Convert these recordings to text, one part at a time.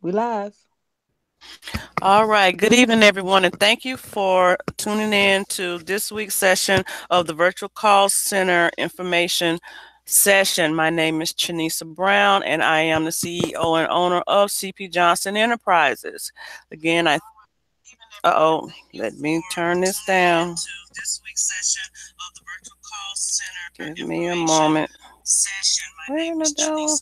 We live. All right. Good evening, everyone, and thank you for tuning in to this week's session of the Virtual Call Center Information Session. My name is Chanisa Brown, and I am the CEO and owner of CP Johnson Enterprises. Again, let me turn this down. Give me a moment. Where in the devil?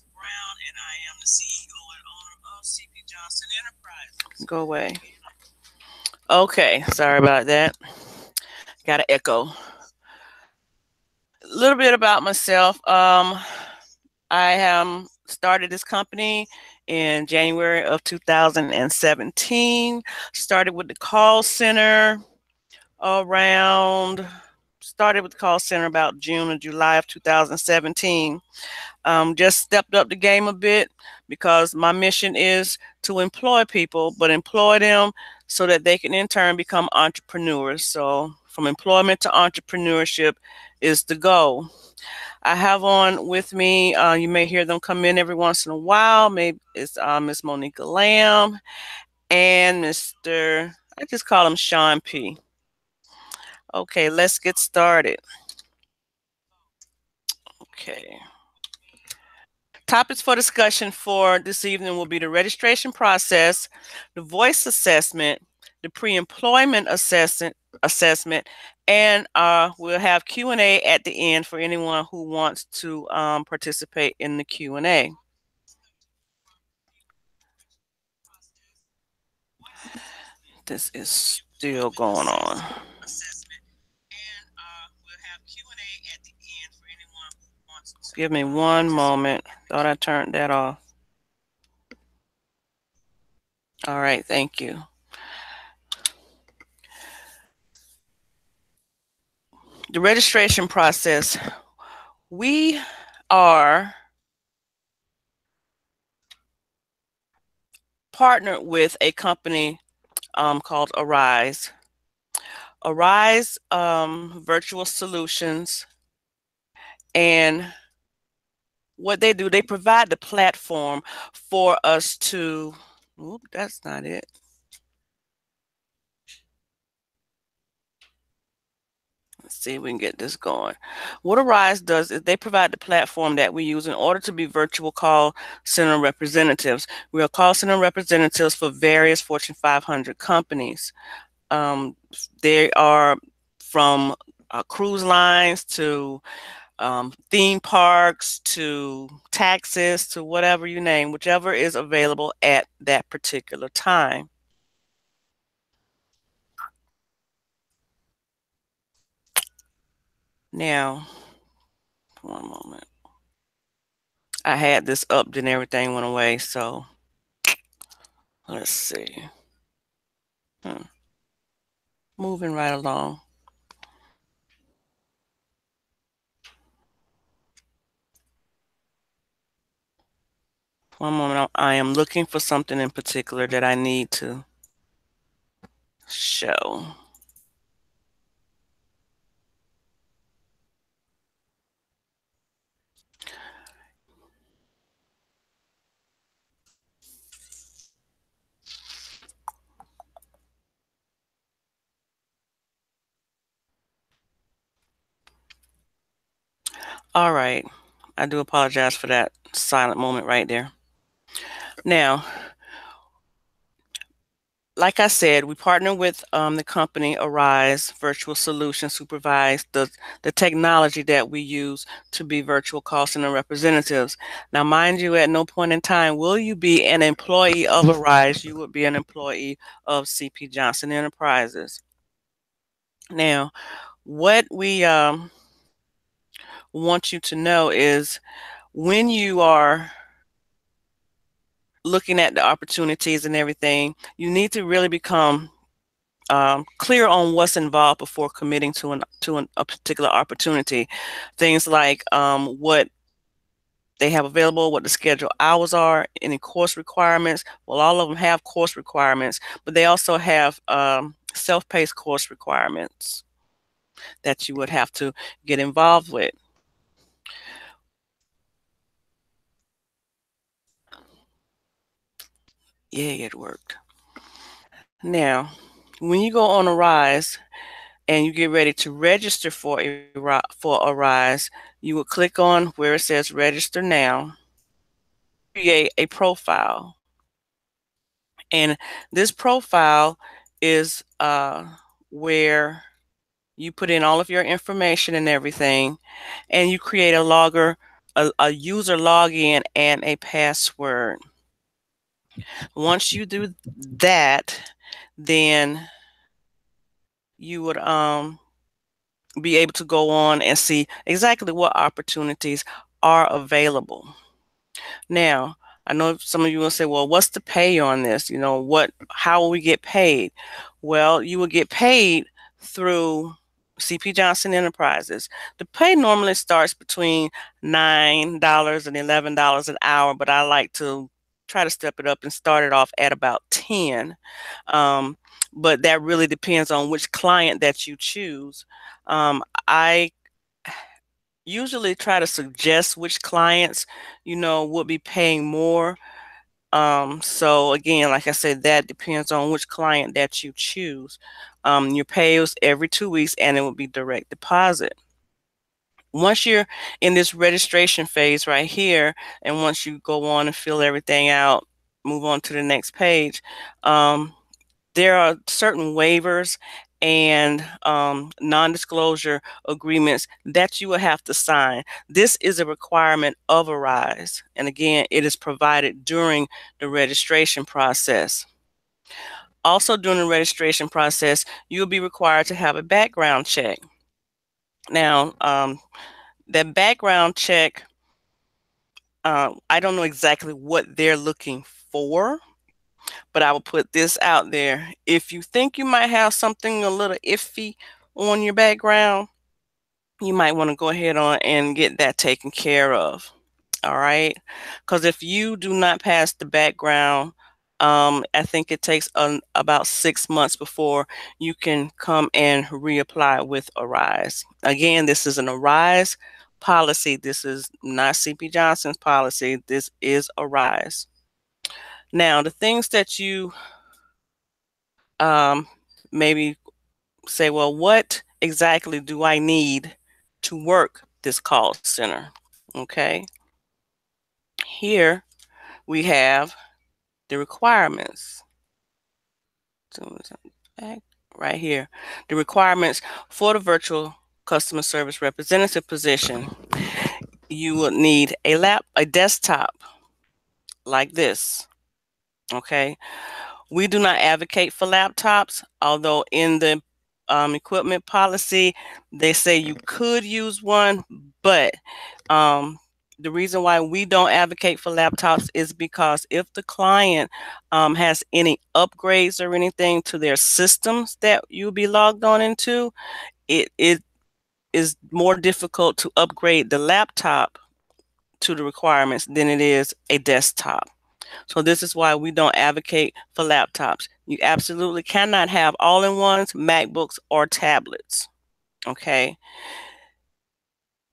Go away. Okay, sorry about that. Got an echo. A little bit about myself. I have started this company in January of 2017. Started with the call center around, started with the call center about June or July of 2017. Just stepped up the game a bit because my mission is to employ people, but employ them so that they can in turn become entrepreneurs. So from employment to entrepreneurship is the goal. I have on with me, you may hear them come in every once in a while. Maybe it's Miss Monica Lamb and I just call him Sean P. Okay, let's get started. Okay. Topics for discussion for this evening will be the registration process, the voice assessment, the pre-employment assessment, and we'll have Q&A at the end for anyone who wants to participate in the Q&A. This is still going on. Give me one moment. Thought I turned that off. All right, thank you. The registration process. We are partnered with a company called Arise. Arise Virtual Solutions. And what they do, they provide the platform for us to, that's not it. Let's see if we can get this going. What Arise does is they provide the platform that we use in order to be virtual call center representatives. We are call center representatives for various Fortune 500 companies. They are from cruise lines to theme parks to taxis to whatever you name, whichever is available at that particular time. Now, one moment. I had this up, then everything went away. So let's see. Moving right along. One moment. I am looking for something in particular that I need to show. All right. I do apologize for that silent moment right there. Now, like I said, we partner with the company Arise Virtual Solutions, who provides the technology that we use to be virtual call center representatives. Now, mind you, at no point in time will you be an employee of Arise. You would be an employee of CP Johnson Enterprises. Now, what we want you to know is when you are looking at the opportunities and everything, you need to really become clear on what's involved before committing to a particular opportunity. Things like what they have available, what the scheduled hours are, any course requirements. Well, all of them have course requirements, but they also have self-paced course requirements that you would have to get involved with. Yeah, it worked. Now, when you go on Arise and you get ready to register for Arise, you will click on where it says register now, create a profile. And this profile is where you put in all of your information and everything, and you create a user login and a password. Once you do that, then you would be able to go on and see exactly what opportunities are available. Now, I know some of you will say, well, what's the pay on this? How will we get paid? Well, you will get paid through CP Johnson Enterprises. The pay normally starts between $9 and $11 an hour, but I like to try to step it up and start it off at about 10. But that really depends on which client that you choose. I usually try to suggest which clients, would be paying more. So again, like I said, that depends on which client that you choose. Your pay is every 2 weeks and it will be direct deposit. Once you're in this registration phase right here, and once you go on and fill everything out, move on to the next page, there are certain waivers and non-disclosure agreements that you will have to sign. This is a requirement of Arise, and again, it is provided during the registration process. Also, during the registration process, you'll be required to have a background check. Now, that background check, I don't know exactly what they're looking for, but I will put this out there. If you think you might have something a little iffy on your background, you might want to go ahead on and get that taken care of. All right. Because if you do not pass the background, I think it takes about 6 months before you can come and reapply with Arise. Again, this is an Arise policy. This is not CP Johnson's policy. This is Arise. Now, the things that you maybe say, well, what exactly do I need to work this call center? Okay. Here we have the requirements. Right here, the requirements for the virtual customer service representative position. You will need a desktop like this. Okay. We do not advocate for laptops, although in the equipment policy, they say you could use one, but the reason why we don't advocate for laptops is because if the client has any upgrades or anything to their systems that you'll be logged on into, it is more difficult to upgrade the laptop to the requirements than it is a desktop. So this is why we don't advocate for laptops. You absolutely cannot have all-in-ones, MacBooks, or tablets. Okay.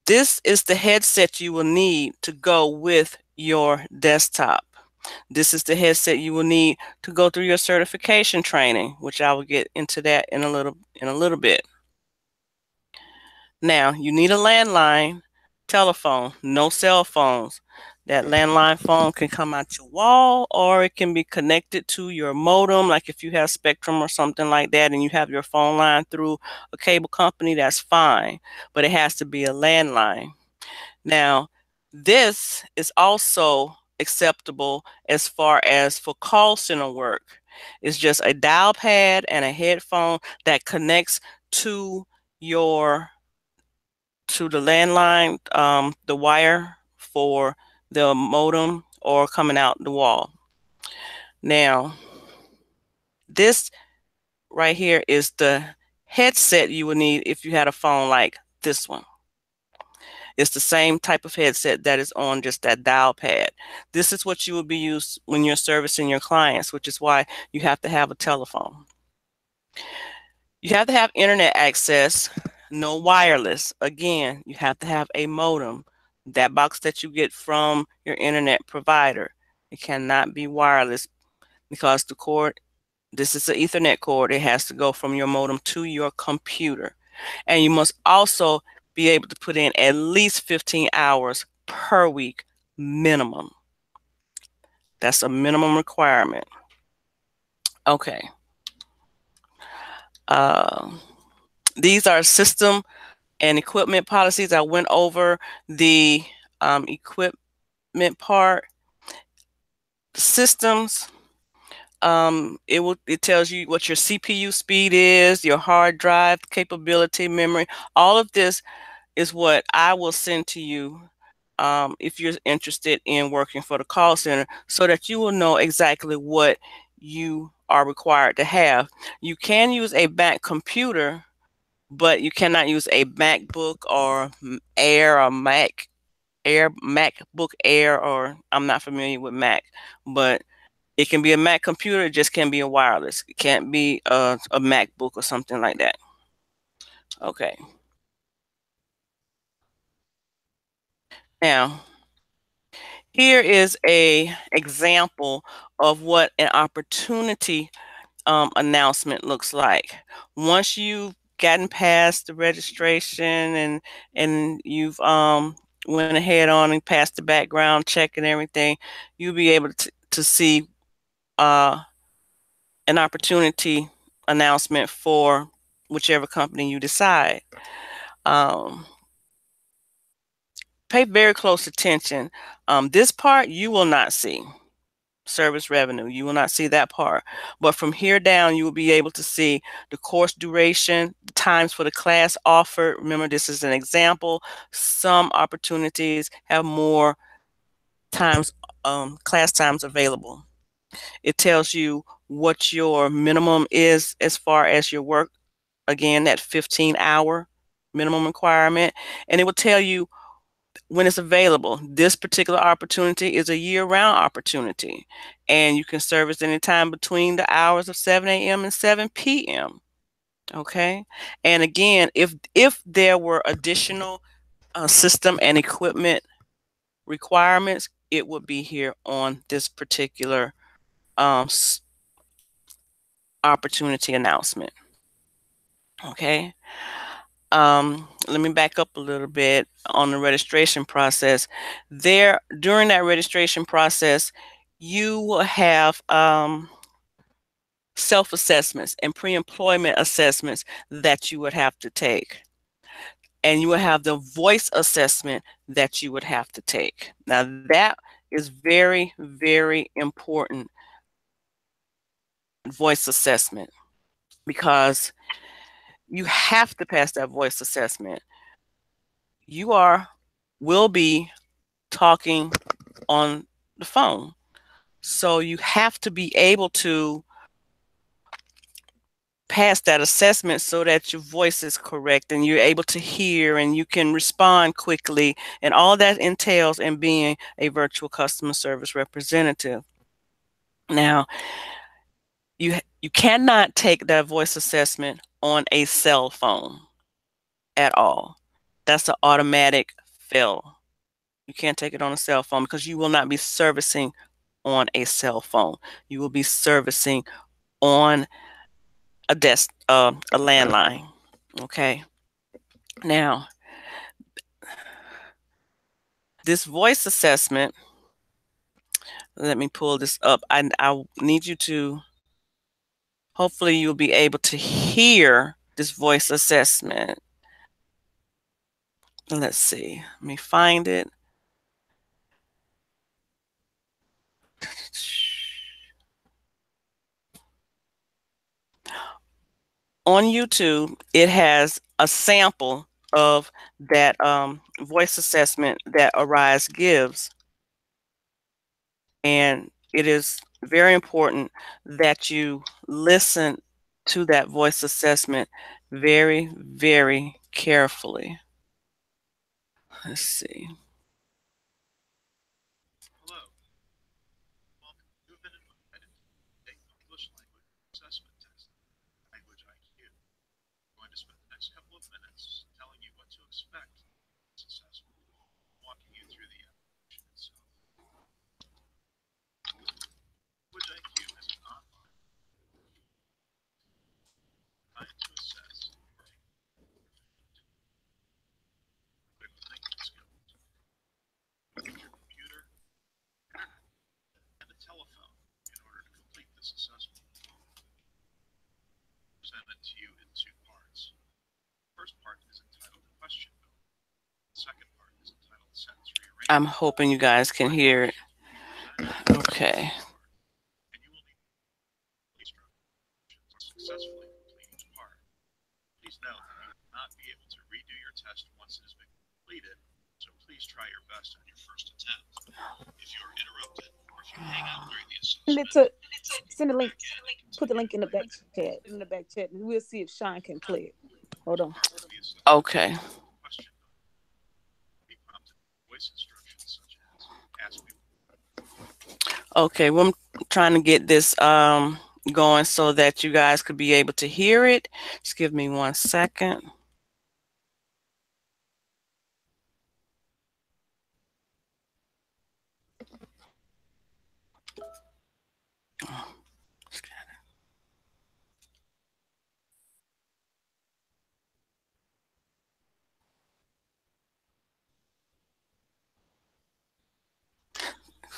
This is the headset you will need to go with your desktop. This is the headset you will need to go through your certification training, which I will get into that in a little bit. Now, you need a landline telephone, no cell phones. That landline phone can come out your wall, or it can be connected to your modem, like if you have Spectrum or something like that and you have your phone line through a cable company, that's fine, but it has to be a landline. Now, this is also acceptable as far as for call center work. It's just a dial pad and a headphone that connects to the landline, the wire for the modem, or coming out the wall. Now, this right here is the headset you would need if you had a phone like this one. It's the same type of headset that is on just that dial pad. This is what you would be used when you're servicing your clients, which is why you have to have a telephone. You have to have internet access, no wireless. Again, you have to have a modem, that box that you get from your internet provider. It cannot be wireless. because the cord, this is an Ethernet cord. It has to go from your modem to your computer. And you must also be able to put in at least 15 hours per week minimum. That's a minimum requirement. Okay. These are system and equipment policies. I went over the equipment part. Systems, it tells you what your CPU speed is, your hard drive capability, memory. All of this is what I will send to you if you're interested in working for the call center, so that you will know exactly what you are required to have. You can use a Mac computer, but you cannot use a MacBook or Air or MacBook Air, or I'm not familiar with Mac, but it can be a Mac computer. It just can't be a wireless. It can't be a MacBook or something like that. Okay. Now, here is a example of what an opportunity announcement looks like. Once you've gotten past the registration and you've went ahead on and passed the background check and everything, you'll be able to see uh, an opportunity announcement for whichever company you decide. Um, Pay very close attention. This part you will not see. Service revenue, you will not see that part. But from here down, you will be able to see the course duration, the times for the class offered. Remember, this is an example. Some opportunities have more times, class times available. It tells you what your minimum is as far as your work. Again, that 15-hour minimum requirement. And it will tell you when it's available. This particular opportunity is a year-round opportunity, and you can service anytime between the hours of 7 a.m. and 7 p.m. Okay, and again, if there were additional system and equipment requirements, it would be here on this particular um, opportunity announcement. Okay. Let me back up a little bit on the registration process. There, during that registration process, you will have self-assessments and pre-employment assessments that you would have to take. And you will have the voice assessment that you would have to take. Now, that is very, very important, voice assessment, because you have to pass that voice assessment. You will be talking on the phone. So you have to be able to pass that assessment so that your voice is correct and you're able to hear and you can respond quickly. And all that entails in being a virtual customer service representative. Now, you cannot take that voice assessment on a cell phone at all. That's an automatic fail. You can't take it on a cell phone because you will not be servicing on a cell phone. You will be servicing on a a landline. Okay. Now, this voice assessment, let me pull this up. I need you to, hopefully you'll be able to hear this voice assessment. Let's see. Let me find it. On YouTube, it has a sample of that voice assessment that Arise gives. And it is very important that you listen to that voice assessment very, very carefully. Let's see. Hello. Welcome. You've been invited to take the English language assessment test, Language IQ. I'm going to spend the next couple of minutes telling you what to expect in this assessment, walking you through the application itself. Language IQ has a I'm hoping you guys can hear it. Okay. Successfully complete each part. Please note that you will not be able to redo your test once it has been completed, so please try your best on your first attempt. If you are interrupted or if you hang up during the assessment, Send the link. Put the link in the try back to chat. In the back chat, and we'll see if Sean can play it. Hold on. part of the assessment. Okay. Question be prompted with voice instructions such as ask me. Okay, well, I'm trying to get this going so that you guys could be able to hear it. Just give me 1 second.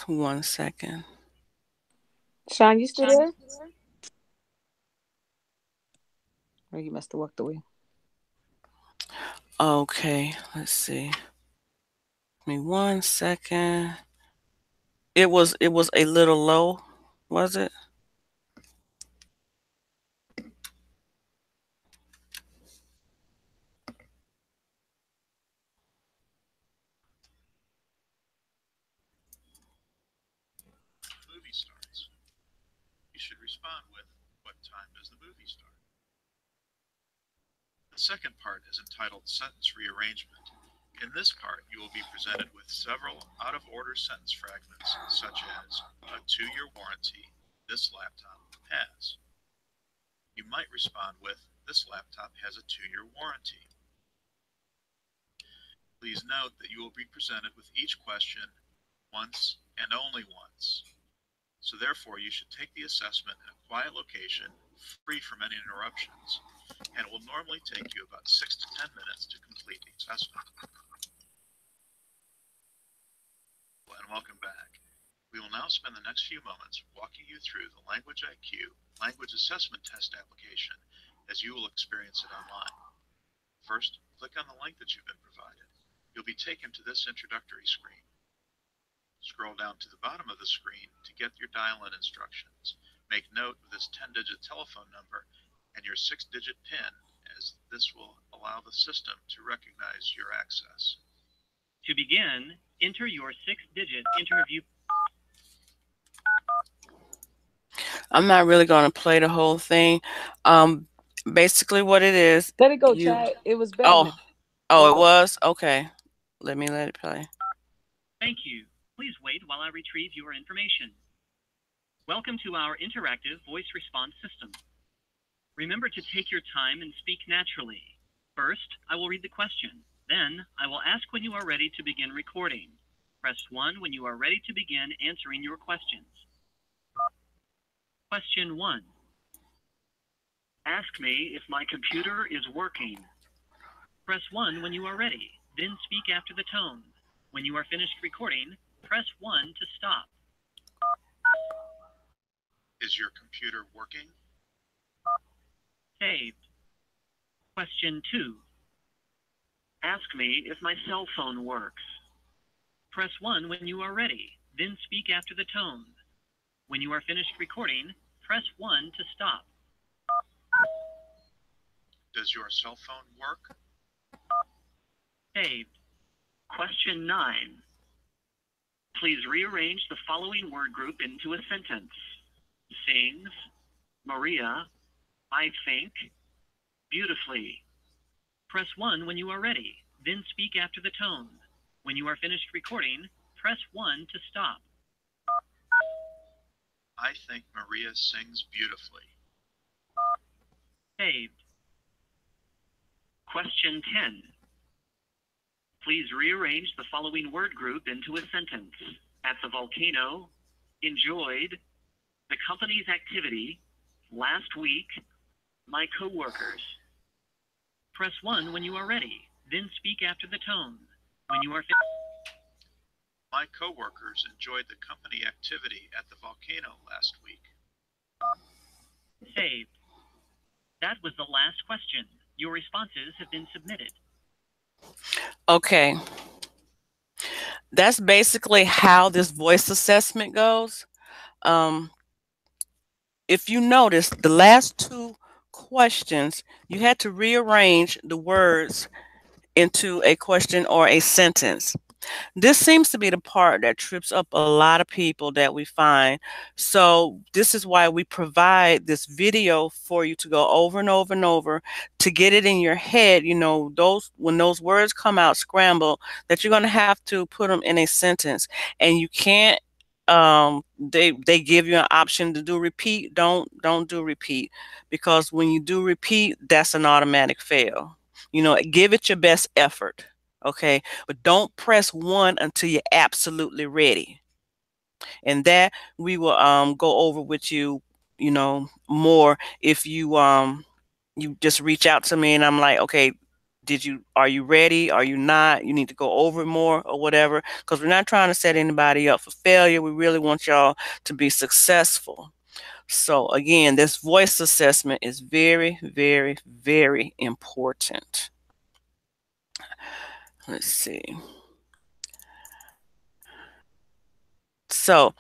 One second. Sean, you still there? Or you must have walked away. Okay, let's see. Give me 1 second. It was a little low, was it? Movie starts. You should respond with what time does the movie start? The second part is entitled Sentence Rearrangement. In this part, you will be presented with several out-of-order sentence fragments, such as a 2-year warranty, this laptop has. You might respond with, this laptop has a 2-year warranty. Please note that you will be presented with each question once and only once. So therefore, you should take the assessment in a quiet location, free from any interruptions, and it will normally take you about 6 to 10 minutes to complete the assessment. And welcome back. We will now spend the next few moments walking you through the Language IQ Language Assessment Test application as you will experience it online. First, click on the link that you've been provided. You'll be taken to this introductory screen. Scroll down to the bottom of the screen to get your dial-in instructions. Make note of this 10-digit telephone number and your 6-digit PIN, as this will allow the system to recognize your access. To begin, enter your 6-digit interview. I'm not really going to play the whole thing. Basically what it is, Let it go, you, Chad. It was better oh, now. oh, it was? Okay. Let it play. Thank you. Please wait while I retrieve your information. Welcome to our interactive voice response system. Remember to take your time and speak naturally. First, I will read the question. Then, I will ask when you are ready to begin recording. Press 1 when you are ready to begin answering your questions. Question 1. Ask me if my computer is working. Press 1 when you are ready, then speak after the tone. When you are finished recording, press 1 to stop. Is your computer working? Saved. Question 2. Ask me if my cell phone works. Press 1 when you are ready, then speak after the tone. When you are finished recording, press 1 to stop. Does your cell phone work? Saved. Question 9. Please rearrange the following word group into a sentence. Sings, Maria, I think, beautifully. Press 1 when you are ready, then speak after the tone. When you are finished recording, press 1 to stop. I think Maria sings beautifully. Saved. Question 10. Please rearrange the following word group into a sentence. At the volcano, enjoyed, the company's activity, last week, my coworkers. Press 1 when you are ready, then speak after the tone. When you are My coworkers enjoyed the company activity at the volcano last week. Saved. That was the last question. Your responses have been submitted. Okay. That's basically how this voice assessment goes. Um, if you notice, the last two questions, you had to rearrange the words into a question or a sentence. This seems to be the part that trips up a lot of people that we find. So this is why we provide this video for you to go over and over and over to get it in your head. You know, those when those words come out scrambled, that you're going to have to put them in a sentence, and you can't. They give you an option to do repeat. Don't do repeat, because when you do repeat, that's an automatic fail. You know, give it your best effort. Okay, but don't press one until you're absolutely ready. And that we will go over with you, you know, more if you just reach out to me and I'm like, okay, are you ready? Are you not? You need to go over it more or whatever, because we're not trying to set anybody up for failure. We really want y'all to be successful. So again, this voice assessment is very, very, very important. Let's see. So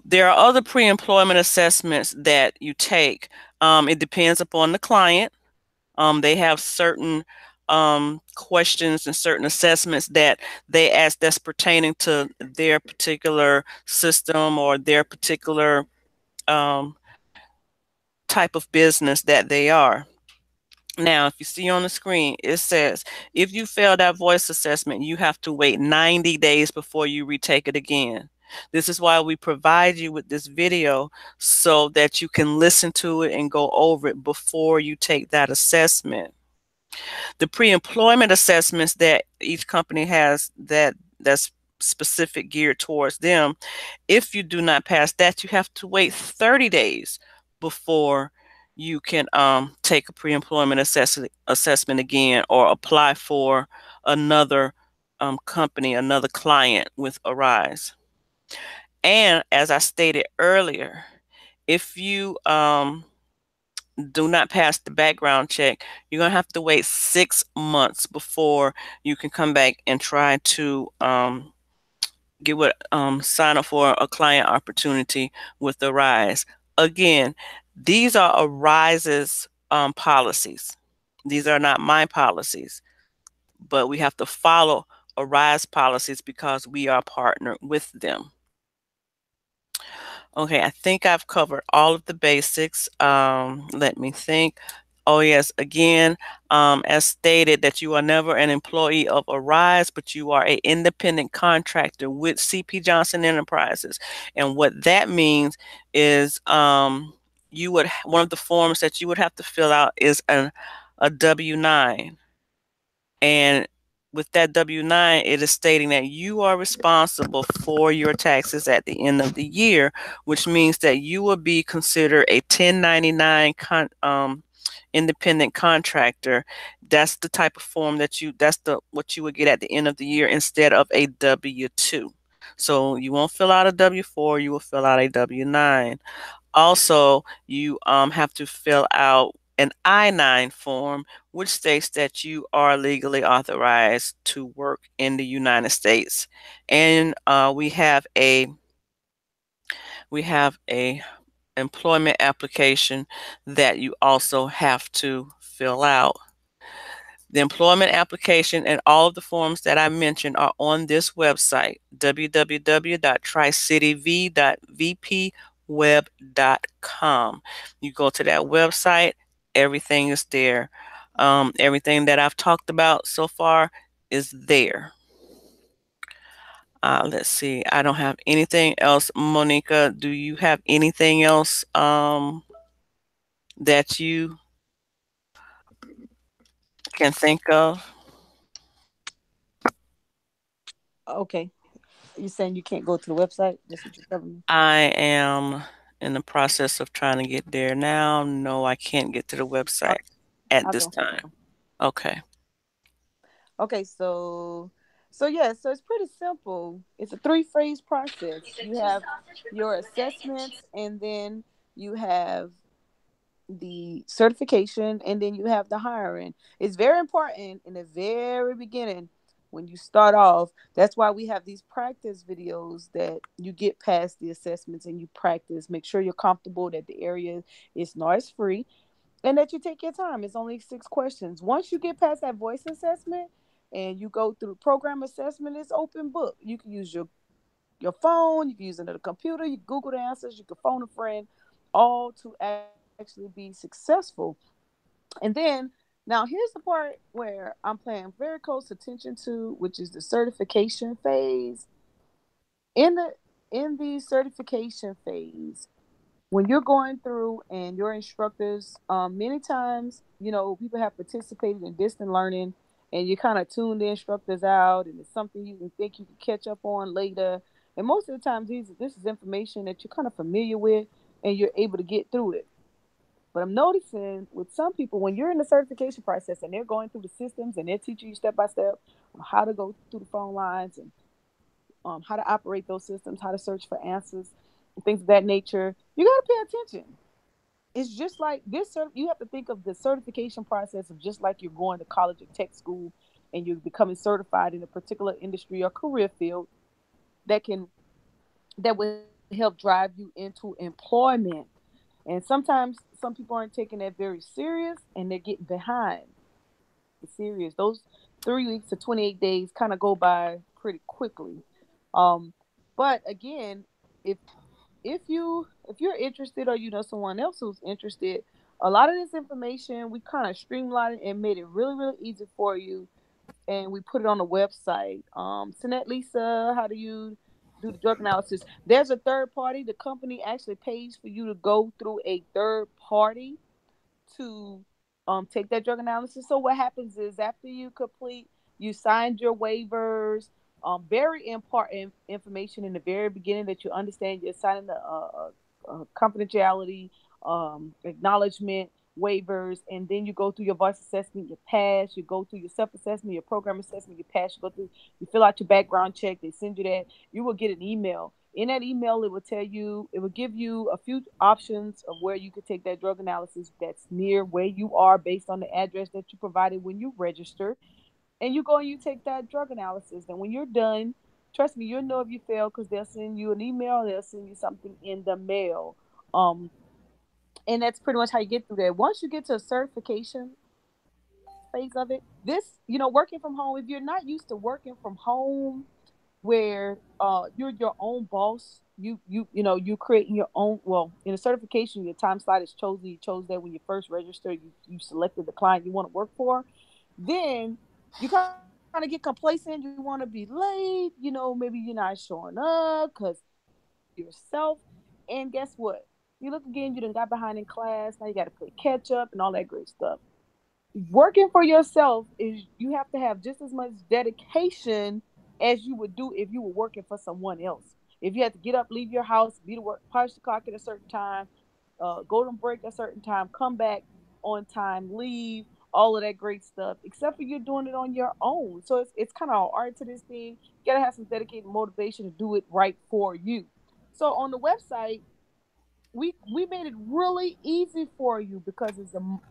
there are other pre-employment assessments that you take. It depends upon the client. They have certain questions and certain assessments that they ask that's pertaining to their particular system or their particular um, type of business that they are. Now, if you see on the screen, it says if you fail that voice assessment, you have to wait 90 days before you retake it again. This is why we provide you with this video so that you can listen to it and go over it before you take that assessment. The pre-employment assessments that each company has that's specific geared towards them, if you do not pass that, you have to wait 30 days before you can take a pre-employment assessment again or apply for another company, another client with Arise. And as I stated earlier, if you do not pass the background check, you're going to have to wait 6 months before you can come back and try to sign up for a client opportunity with Arise. Again, these are Arise's policies. These are not my policies, but we have to follow Arise policies because we are partnered with them. Okay, I think I've covered all of the basics. Let me think. Oh yes, again, as stated, that you are never an employee of Arise, but you are an independent contractor with CP Johnson Enterprises. And what that means is one of the forms that you would have to fill out is a W-9. And with that W-9, it is stating that you are responsible for your taxes at the end of the year, which means that you will be considered a 1099 independent contractor. That's the type of form what you would get at the end of the year instead of a W-2. So you won't fill out a W-4, you will fill out a W-9. Also, you have to fill out an I-9 form, which states that you are legally authorized to work in the United States. And we have a employment application that you also have to fill out. The employment application and all of the forms that I mentioned are on this website, www.tricityv.vpweb.com. You go to that website, everything is there. Everything that I've talked about so far is there. Let's see. I don't have anything else. Monica, do you have anything else that you can think of? Okay. You saying you can't go to the website? That's what you're telling me? I am in the process of trying to get there now. No, I can't get to the website at I'll this go. time. Okay. Okay, so yeah, so it's pretty simple. It's a three-phase process. You have your assessments, and then you have the certification, and then you have the hiring. It's very important in the very beginning when you start off. That's why we have these practice videos that you get past the assessments and you practice. Make sure you're comfortable, that the area is noise free, and that you take your time. It's only 6 questions. Once you get past that voice assessment and you go through program assessment, it's open book. You can use your phone, you can use another computer, you can Google the answers, you can phone a friend, all to actually be successful. And then now here's the part where I'm paying very close attention to, which is the certification phase. In the certification phase, when you're going through and your instructors, many times, people have participated in distant learning, and you kind of tune the instructors out, and it's something you can think you can catch up on later. And most of the times, this is information that you're kind of familiar with, and you're able to get through it. But I'm noticing with some people, when you're in the certification process and they're going through the systems and they're teaching you step by step on how to go through the phone lines and how to operate those systems, how to search for answers, and things of that nature, you got to pay attention. It's just like this. You have to think of the certification process of just like you're going to college or tech school and you're becoming certified in a particular industry or career field that can that will help drive you into employment. And sometimes some people aren't taking that very serious and they're getting behind. It's serious. Those 3 weeks to 28 days kind of go by pretty quickly. Um, but again, if if you're interested, or someone else who's interested, a lot of this information we kind of streamlined it and made it really really easy for you, and we put it on the website. Sinette Lisa, how do you do the drug analysis? There's a third party. The company actually pays for you to go through a third party to take that drug analysis. So what happens is after you complete, you signed your waivers. Very important information in the very beginning, that you understand you're signing the confidentiality, acknowledgement waivers, and then you go through your voice assessment, you pass. You go through your self assessment, your program assessment, you pass. You go through, you fill out your background check. They send you that. You will get an email. In that email, it will tell you, it will give you a few options of where you could take that drug analysis that's near where you are based on the address that you provided when you registered. And you go and you take that drug analysis. And when you're done, trust me, you'll know if you fail, because they'll send you an email, they'll send you something in the mail. Um, and that's pretty much how you get through that. Once you get to a certification phase of it, this, working from home, if you're not used to working from home, where you're your own boss, you creating your own, well, in a certification, your time slot is chosen. You chose that when you first registered. You selected the client you want to work for. Then you kind of get complacent. You want to be late. Maybe you're not showing up because yourself. And guess what? You look again, you done got behind in class. Now you got to play catch up and all that great stuff. Working for yourself is, you have to have just as much dedication as you would do if you were working for someone else. If you had to get up, leave your house, be to work, punch the clock at a certain time, go to break at a certain time, come back on time, leave, all of that great stuff, except for you're doing it on your own. So it's kind of an art to this thing. You gotta have some dedicated motivation to do it right for you. So on the website, we made it really easy for you, because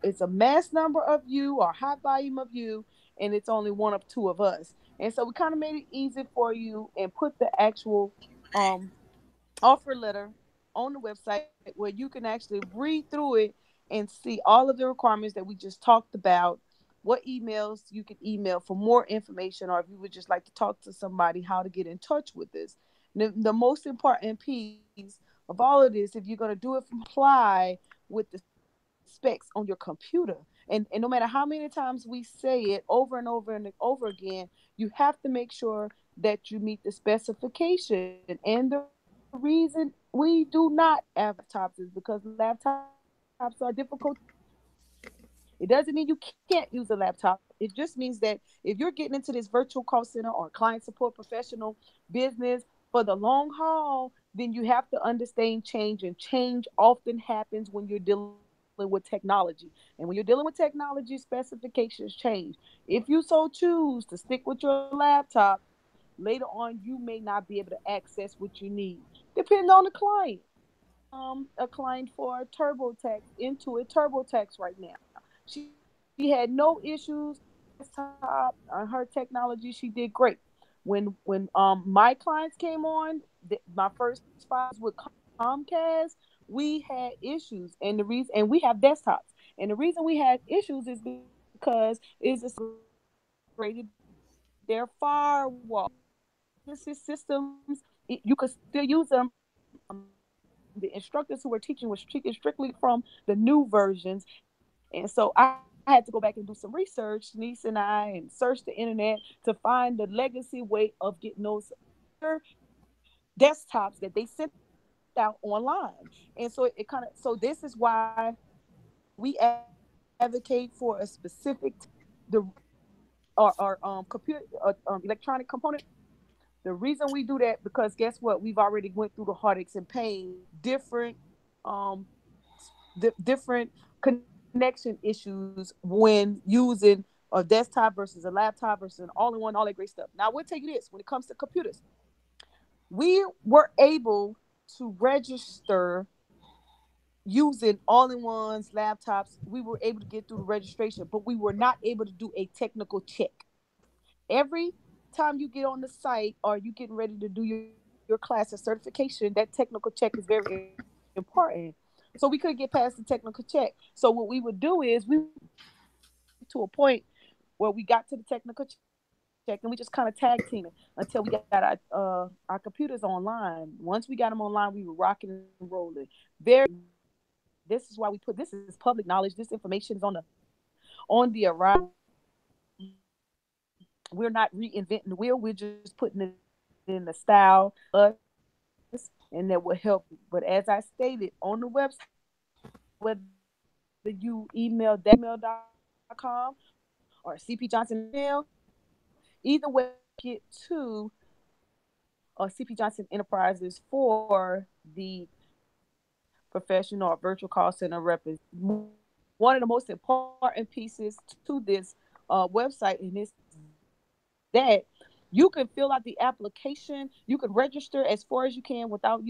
it's a mass number of you, or high volume of you, and it's only one of two of us. And so we kind of made it easy for you and put the actual um offer letter on the website, where you can actually read through it and see all of the requirements that we just talked about, what emails you can email for more information, or if you would just like to talk to somebody, how to get in touch with us. The most important piece of all of this, if you're going to do it from apply, with the specs on your computer. And no matter how many times we say it over and over and over again, you have to make sure that you meet the specification. And the reason we do not have laptops is because laptops are difficult to use. It doesn't mean you can't use a laptop. It just means that if you're getting into this virtual call center or client support professional business for the long haul, then you have to understand change, and change often happens when you're dealing with technology. And when you're dealing with technology, specifications change. If you so choose to stick with your laptop, later on you may not be able to access what you need, depending on the client. A client for TurboTax, Intuit TurboTax right now. She had no issues. desktop on her technology, she did great. When my clients came on, my first 5 years with Comcast, we had issues, and the reason, and we have desktops, and the reason we had issues is because it's integrated their firewall. Legacy systems, you could still use them. The instructors who were teaching was teaching strictly from the new versions, and so I had to go back and do some research, niece and I, and search the internet to find the legacy way of getting those desktops that they sent out online. And so it kind of, so this is why we advocate for a specific the computer electronic component. The reason we do that, because guess what, we've already went through the heartaches and pain, different um different connection issues when using a desktop versus a laptop versus an all-in-one, all that great stuff. Now, I will tell you this: when it comes to computers, we were able to register using all-in-ones, laptops. We were able to get through the registration, but we were not able to do a technical check. Every time you get on the site or you getting ready to do your class of certification, that technical check is very important. So we couldn't get past the technical check. So what we would do is we would get to a point where we got to the technical check, and we just kind of tag teaming until we got our computers online. Once we got them online, we were rocking and rolling. Very easy. This is why we put this is public knowledge. This information is on the arrival. We're not reinventing the wheel. We're just putting it in the style us, and that will help you. But as I stated on the website, whether you email email.com or cpjohnsonenterprises email, either way get to CP Johnson Enterprises for the professional or virtual call center representative. One of the most important pieces to this website, and this is that you can fill out the application. You can register as far as you can without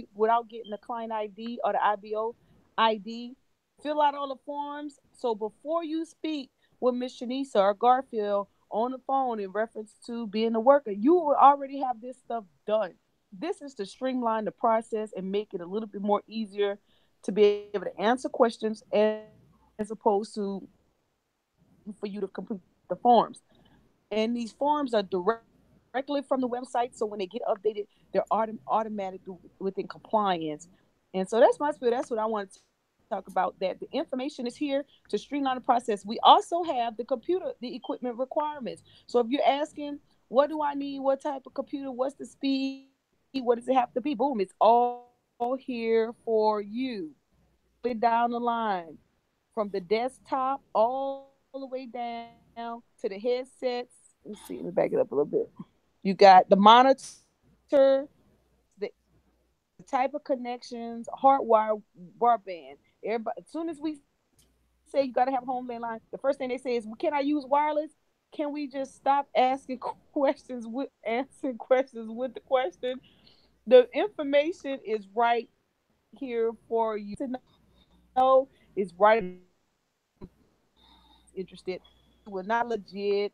getting the client ID or the IBO ID. Fill out all the forms. So before you speak with Miss Shanisa or Garfield on the phone in reference to being a worker, you will already have this stuff done. This is to streamline the process and make it a little bit more easier to be able to answer questions as opposed to for you to complete the forms. And these forms are directly from the website, so when they get updated, they're automatic within compliance. And so that's my spiel. That's what I want to talk about. That the information is here to streamline the process. We also have the equipment requirements. So if you're asking, what do I need? What type of computer? What's the speed? What does it have to be? Boom! It's all here for you. All the way down the line, from the desktop all the way down to the headsets. Let's see, let me back it up a little bit. You got the monitor, the type of connections, hardwire, wire band. Everybody, as soon as we say you got to have a home landline, the first thing they say is, well, can I use wireless? Can we just stop asking answering questions with the question? The information is right here for you. Everything you need to know is right up there for you to know. If you're interested, will not legit.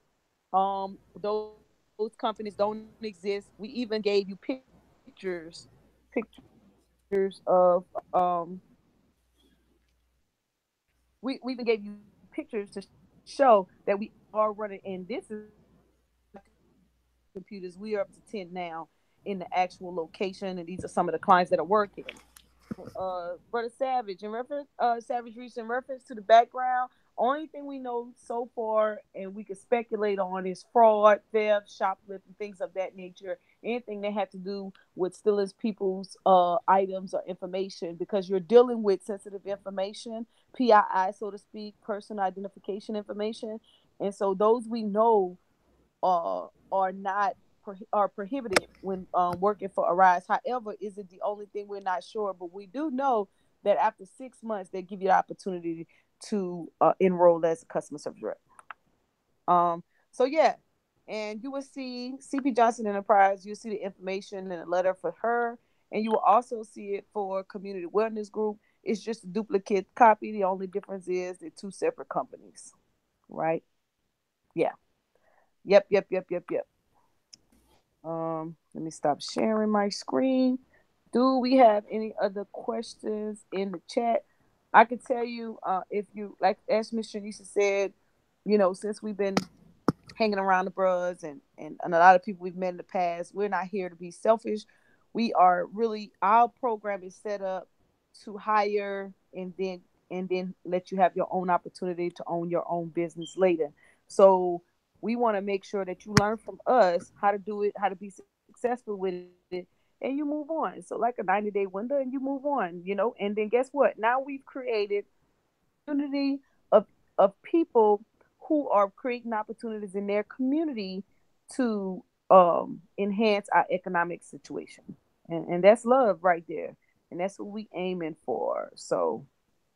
Those companies don't exist. We even gave you pictures of we even gave you pictures to show that we are running, and this is not just 5 computers. We are up to 10 now in the actual location, and these are some of the clients that are working. Brother Savage, in reference, Savage Reese, in reference to the background, only thing we know so far, and we can speculate on, is fraud, theft, shoplifting, things of that nature. Anything that had to do with stealing people's items or information, because you're dealing with sensitive information, PII, so to speak, personal identification information, and so those we know are not are prohibited when working for Arise. However, is it the only thing? We're not sure, but we do know that after 6 months, they give you the opportunity to enroll as a customer service rep. So yeah, and you will see CP Johnson Enterprise. You'll see the information and a letter for her, and you will also see it for Community Wellness Group. It's just a duplicate copy. The only difference is they're two separate companies, right? Yeah. Yep, yep, yep, yep, yep. Let me stop sharing my screen. Do we have any other questions in the chat? I can tell you, if you like, as Miss Shanisha said, since we've been hanging around the bros and a lot of people we've met in the past, we're not here to be selfish. We are really, our program is set up to hire and then let you have your own opportunity to own your own business later. So we want to make sure that you learn from us how to do it, how to be successful with it, and you move on. So like a 90-day window and you move on. And then guess what? Now we've created community of people who are creating opportunities in their community to enhance our economic situation. And that's love right there. And that's what we aiming for. So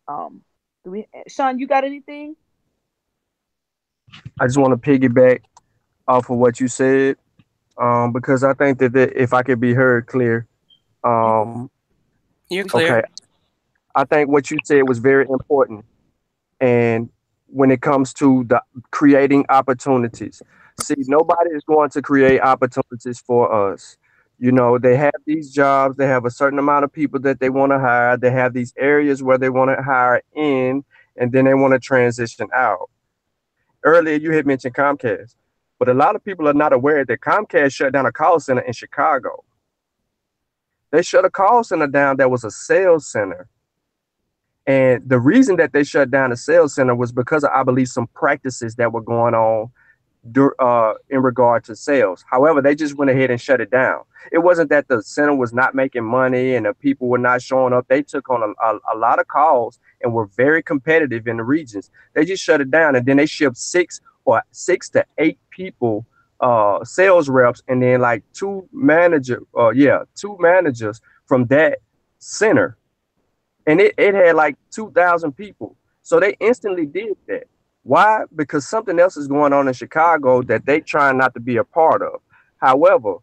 do we Sean, you got anything? I just want to piggyback off of what you said, because I think that if I could be heard clear, You um, You're we okay, clear. I think what you said was very important. And when it comes to the creating opportunities, see, nobody is going to create opportunities for us. They have these jobs, they have a certain amount of people that they want to hire, they have these areas where they want to hire in, and then they want to transition out. Earlier, you had mentioned Comcast, but a lot of people are not aware that Comcast shut down a call center in Chicago. They shut a call center down that was a sales center. And the reason that they shut down the sales center was because of, I believe, some practices that were going on in regard to sales. However, they just went ahead and shut it down. It wasn't that the center was not making money and the people were not showing up. They took on a lot of calls and were very competitive in the regions. They just shut it down, and then they shipped six to eight people, sales reps, and then like two managers from that center, and it had like 2,000 people. So they instantly did that. Why? Because something else is going on in Chicago that they trying not to be a part of. However,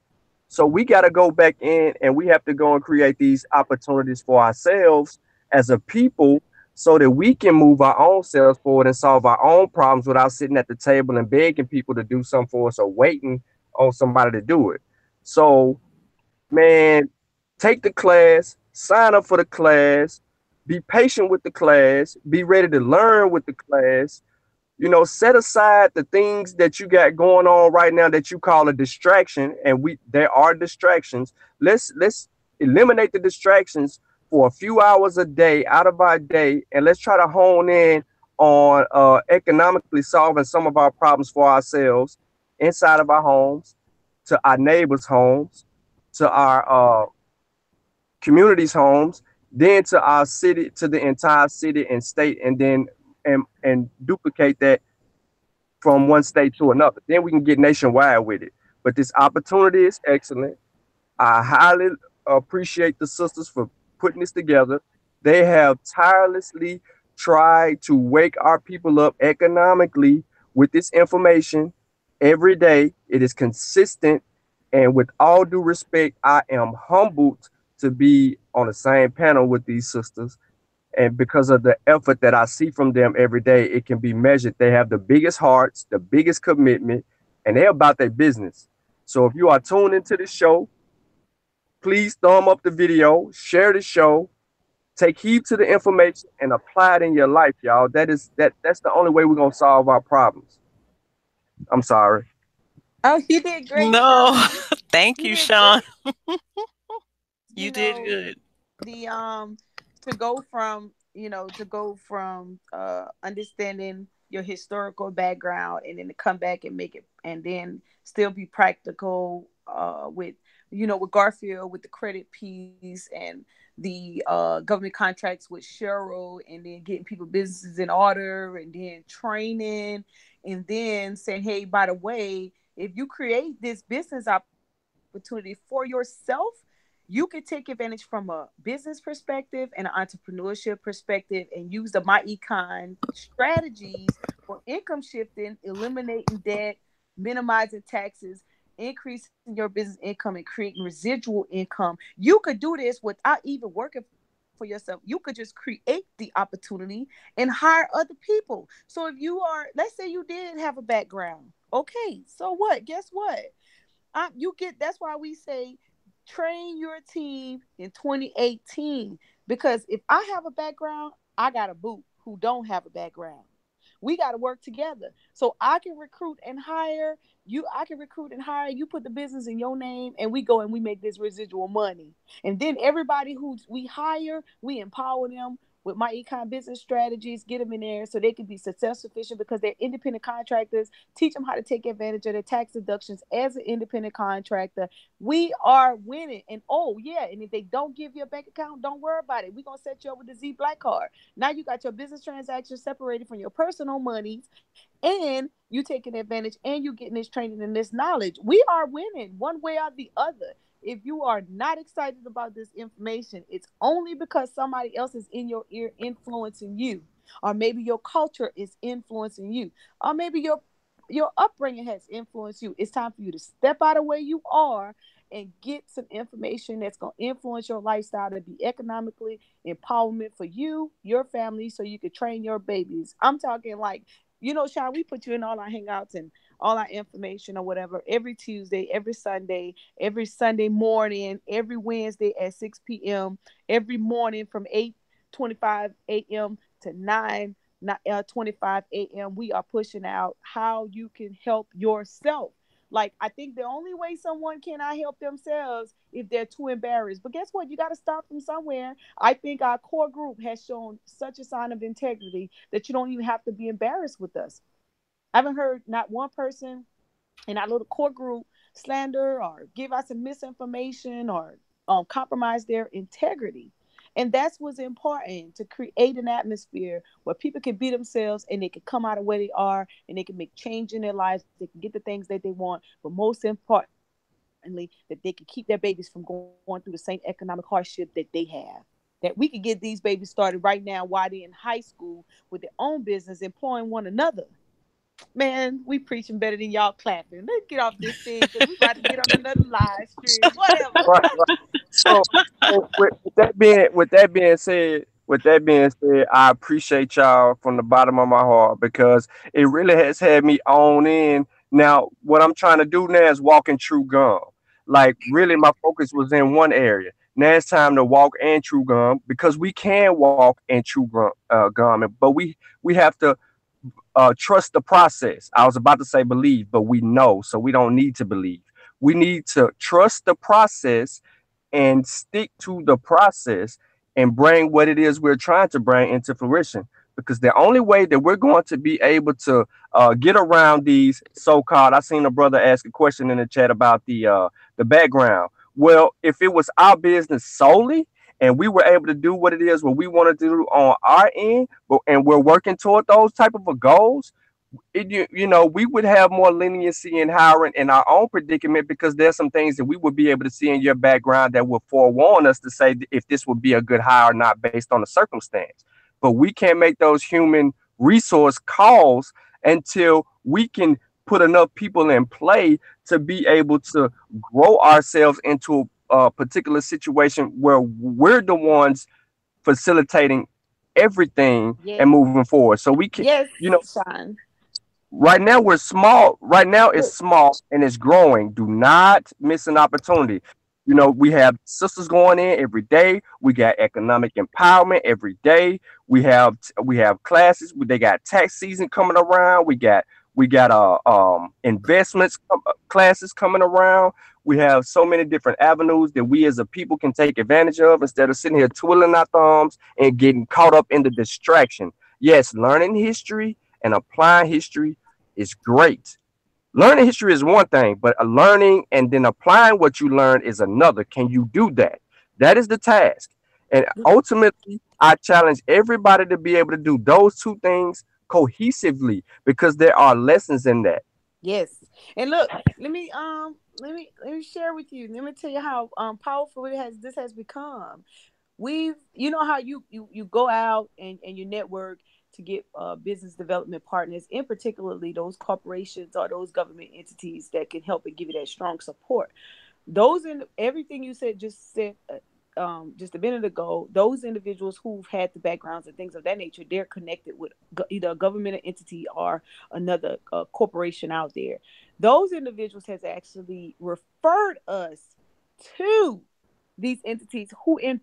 so we got to go back in and we have to go and create these opportunities for ourselves as a people so that we can move our own selves forward and solve our own problems without sitting at the table and begging people to do something for us or waiting on somebody to do it. So, man, take the class, sign up for the class, be patient with the class, be ready to learn with the class. Set aside the things that you got going on right now that you call a distraction, and there are distractions. Let's eliminate the distractions for a few hours a day out of our day, and let's try to hone in on economically solving some of our problems for ourselves inside of our homes, to our neighbors' homes, to our communities' homes, then to our city, to the entire city and state, and then and duplicate that from one state to another. Then we can get nationwide with it. But this opportunity is excellent. I highly appreciate the sisters for putting this together. They have tirelessly tried to wake our people up economically with this information every day. It is consistent. And with all due respect, I am humbled to be on the same panel with these sisters. And because of the effort that I see from them every day, it can be measured. They have the biggest hearts, the biggest commitment, and they're about their business. So if you are tuned into the show, please thumb up the video, share the show, take heed to the information, and apply it in your life, y'all. That's the only way we're gonna solve our problems. I'm sorry. Oh, you did great, No, Sean. thank You you, did Sean. great. You You did know, good. the to go from understanding your historical background and then to come back and make it and then still be practical with with Garfield with the credit piece and the government contracts with Cheryl and then getting people businesses in order and then training and then saying, hey, by the way, if you create this business opportunity for yourself, you can take advantage from a business perspective and an entrepreneurship perspective and use the my econ strategies for income shifting, eliminating debt, minimizing taxes, increasing your business income, and creating residual income. You could do this without even working for yourself. You could just create the opportunity and hire other people. So if you are, let's say you did have a background Okay, so what? Guess what? You get that's why we say train your team in 2018, because if I have a background, I got a boo who don't have a background. We got to work together. So I can recruit and hire you. I can recruit and hire you. Put the business in your name, and we go and we make this residual money. And then everybody who we hire, we empower them with my econ business strategies, get them in there so they can be success sufficient because they're independent contractors. Teach them how to take advantage of their tax deductions as an independent contractor. We are winning. And oh yeah, and if they don't give you a bank account, don't worry about it. We're gonna set you up with the Z Black card. Now you got your business transactions separated from your personal monies, and you taking advantage, and you getting this training and this knowledge. We are winning one way or the other. If you are not excited about this information, it's only because somebody else is in your ear influencing you, or maybe your culture is influencing you, or maybe your upbringing has influenced you. It's time for you to step out of where you are and get some information that's going to influence your lifestyle to be economically empowerment for you, your family, so you could train your babies. I'm talking like, Sean, we put you in all our hangouts and all our information or whatever every Tuesday, every Sunday morning, every Wednesday at 6 p.m., every morning from 8:25 a.m. to 9:25 a.m. We are pushing out how you can help yourself. Like, I think the only way someone cannot help themselves if they're too embarrassed. But guess what? You got to start from somewhere. I think our core group has shown such a sign of integrity that you don't even have to be embarrassed with us. I haven't heard not one person in our little core group slander or give out some misinformation or compromise their integrity. And that's what's important, to create an atmosphere where people can be themselves and they can come out of where they are and they can make change in their lives. They can get the things that they want, but most importantly, that they can keep their babies from going through the same economic hardship that they have. That we could get these babies started right now while they're in high school with their own business, employing one another. Man, we preaching better than y'all clapping. Let's get off this thing because we about to get on another live stream. Whatever. Right, right. So, with that being said, I appreciate y'all from the bottom of my heart because it really has had me on in. Now, what I'm trying to do now is walk in true gum. Like, really, my focus was in one area. Now it's time to walk in true gum because we can walk in true gum, but we have to trust the process. I was about to say believe, but we know, so we don't need to believe. We need to trust the process and stick to the process and bring what it is we're trying to bring into fruition. Because the only way that we're going to be able to get around these so-called, I seen a brother ask a question in the chat about the background. Well, if it was our business solely and we were able to do what it is what we want to do on our end, but and we're working toward those type of goals, we would have more leniency in hiring in our own predicament because there's some things that we would be able to see in your background that would forewarn us to say if this would be a good hire or not based on the circumstance. But we can't make those human resource calls until we can put enough people in play to be able to grow ourselves into a particular situation where we're the ones facilitating everything Yes. and moving forward. So we can, Yes, you know, Sean. right now we're small. Right now it's Look, small and it's growing. Do not miss an opportunity. We have sisters going in every day. We got economic empowerment every day. We have classes. They got tax season coming around. We got investments classes coming around. We have so many different avenues that we as a people can take advantage of instead of sitting here twiddling our thumbs and getting caught up in the distraction. Yes, learning history and applying history is great. Learning history is one thing, but learning and then applying what you learn is another. Can you do that? That is the task. And ultimately, I challenge everybody to be able to do those two things cohesively because there are lessons in that. yes. And look, let me share with you. Let me tell you how powerful this has become. You know how you go out and you network to get business development partners, in particularly those corporations or those government entities that can help and give you that strong support. Those in everything you said just said just a minute ago, those individuals who've had the backgrounds and things of that nature, they're connected with either a government entity or another corporation out there. Those individuals has actually referred us to these entities, who in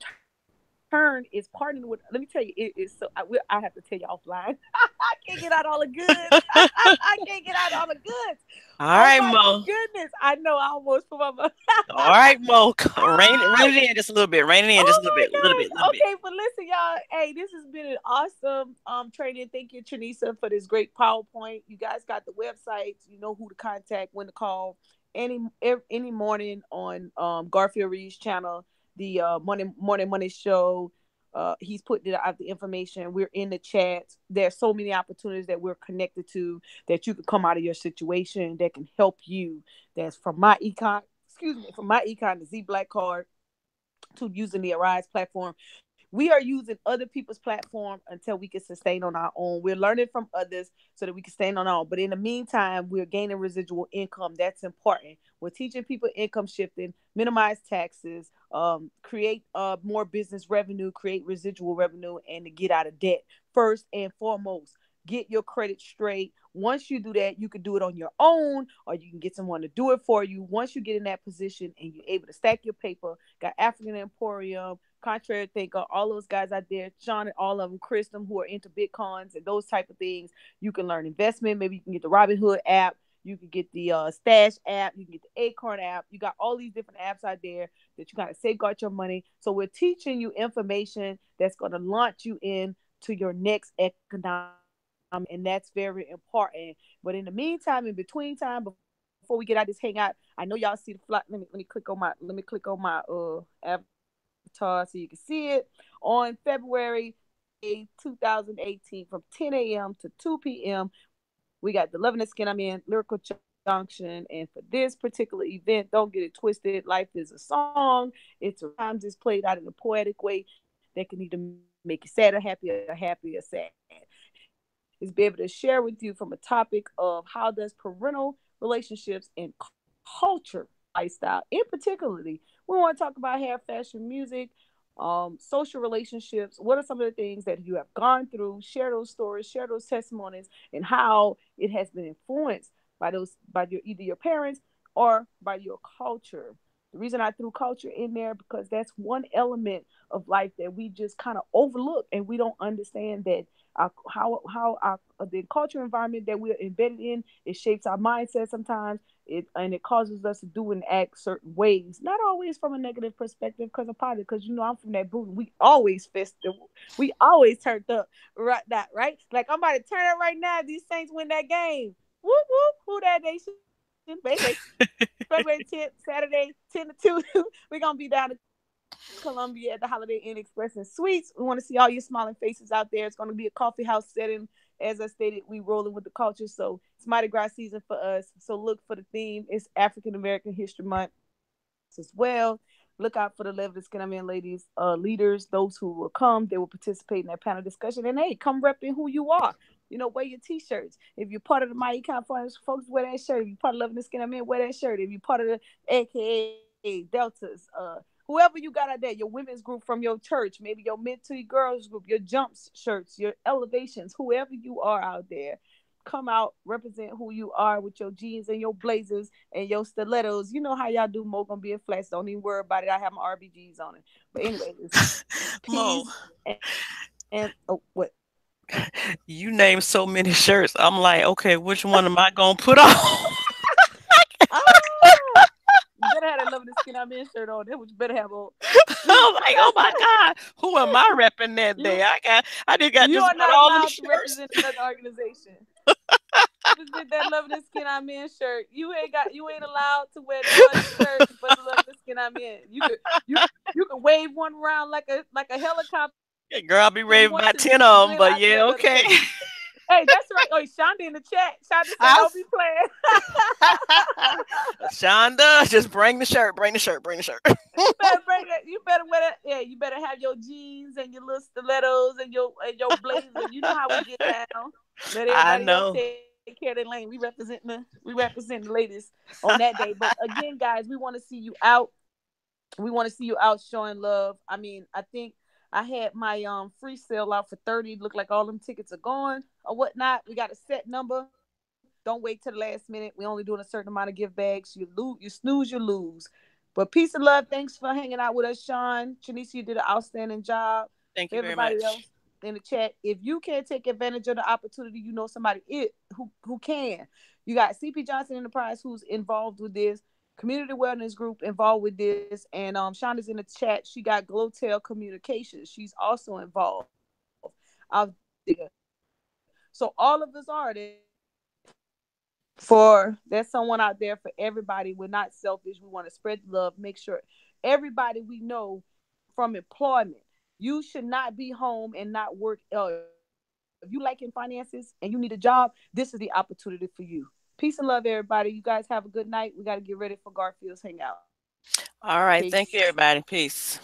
turn is partnering with. Let me tell you, it is so. I have to tell you offline. I can't get out all the goods. I can't get out all the goods. All Oh right, my Mo. goodness! I know I almost put my. All right, Mo. Rain it in just a little bit. Rain it in just Oh a little my bit. A little bit. A little gosh. bit. Okay, but listen, y'all. Hey, this has been an awesome training. Thank you, Trinisa, for this great PowerPoint. You guys got the websites. You know who to contact, when to call. Any morning on Garfield Reed's channel, the morning money show. He's putting it out, the information. We're in the chat. There's so many opportunities that we're connected to, that you can come out of your situation, that can help you. That's from my econ. Excuse me, from my econ, the Z Black card, to using the Arise platform. We are using other people's platform until we can sustain on our own. We're learning from others so that we can sustain on our own. But in the meantime, we're gaining residual income. That's important. We're teaching people income shifting, minimize taxes, create more business revenue, create residual revenue, and to get out of debt. First and foremost, get your credit straight. Once you do that, you can do it on your own, or you can get someone to do it for you. Once you get in that position and you're able to stack your paper, got African Emporium, Contrary Thinker, all those guys out there, Sean and all of them, Chris, them who are into Bitcoins and those type of things. You can learn investment. Maybe you can get the Robinhood app. You can get the Stash app. You can get the Acorn app. You got all these different apps out there that you got to safeguard your money. So we're teaching you information that's going to launch you in to your next economic, and that's very important. But in the meantime, in between time, before we get out this hangout, I know y'all see the fly. Let me click on my avatar so you can see it. On February 2018, from 10 a.m. to 2 p.m. We got the Loving the Skin I'm in, Lyrical Junction. And for this particular event, don't get it twisted. Life is a song. It's a rhymes. It's played out in a poetic way that can either make you sad or happy or sad. Is be able to share with you from a topic of how does parental relationships and culture lifestyle, in particularly, we want to talk about hair, fashion, music, social relationships. What are some of the things that you have gone through? Share those stories, share those testimonies, and how it has been influenced by your either your parents or by your culture. The reason I threw culture in there, because that's one element of life that we just kind of overlook, and we don't understand that how our the culture environment that we're embedded in, it shapes our mindset sometimes. It causes us to do and act certain ways, not always from a negative perspective, because of probably because I'm from that boot. We always festive, we always turned up, right? That right? Like, I'm about to turn up right now. These Saints win that game. Whoop whoop! Who that nation? Baby, February 10th, Saturday, 10 to 2. We're gonna be down to Columbia at the Holiday Inn Express and Suites. We want to see all your smiling faces out there. It's going to be a coffee house setting. As I stated, we rolling with the culture. So it's Mardi Gras season for us. So look for the theme. It's African American History Month as well. Look out for the Love the Skin I'm in ladies, leaders, those who will come. They will participate in that panel discussion. And hey, come repping who you are. Wear your t-shirts. If you're part of the My Econ Funds, folks, wear that shirt. If you're part of Loving the Skin I'm in, wear that shirt. If you're part of the AKA Deltas, whoever you got out there, your women's group from your church, maybe your mentee girls group, your jumps shirts, your elevations, whoever you are out there, come out, represent who you are with your jeans and your blazers and your stilettos. You know how y'all do. Mo gonna be in flats. Don't even worry about it. I have my RBGs on it. But anyway, it's Mo, peace and oh, what? you named so many shirts. I'm like, okay, which one am I gonna put on? Ah, you better have that Loving the Skin I'm in shirt on. That's what you better have on. I'm like, oh my God, who am I repping that day? I did got You just are about not all them allowed to shirts. represent another organization. Represent that Loving the Skin I'm in shirt. You ain't allowed to wear no other shirt but the Loving the Skin I'm in. You could wave one around like a helicopter Yeah, girl, I'll be if you ready want about to. 10 You of them, ain't but allowed to wear yeah, no other okay. shirt. Hey, that's right. Oh, Shonda in the chat. Shonda said, I don't be playing. Shonda, just bring the shirt, bring the shirt, bring the shirt. You better bring that. You better wear that. Yeah, you better have your jeans and your little stilettos and your blazer. You know how we get down. Let I everybody else know. take care of their lane. We represent the ladies on that day. But again, guys, we want to see you out. We want to see you out showing love. I mean, I think I had my free sale out for 30. Look like all them tickets are gone or whatnot. We got a set number. Don't wait till the last minute. We only doing a certain amount of gift bags. You lose, you snooze, you lose. But peace and love. Thanks for hanging out with us, Sean. Janice, you did an outstanding job. Thank For you very everybody much. else in the chat, if you can't take advantage of the opportunity, you know somebody who can. You got CP Johnson Enterprise who's involved with this, community wellness group involved with this, and Shonda's in the chat. She got Glowtail Communications. She's also involved out there. So all of us are there for there's someone out there for everybody. We're not selfish. We want to spread the love, make sure everybody we know from employment. You should not be home and not work. If you lacking finances and you need a job, this is the opportunity for you. Peace and love, everybody. You guys have a good night. We got to get ready for Garfield's hangout. Peace. All right. Thank you, everybody. Peace.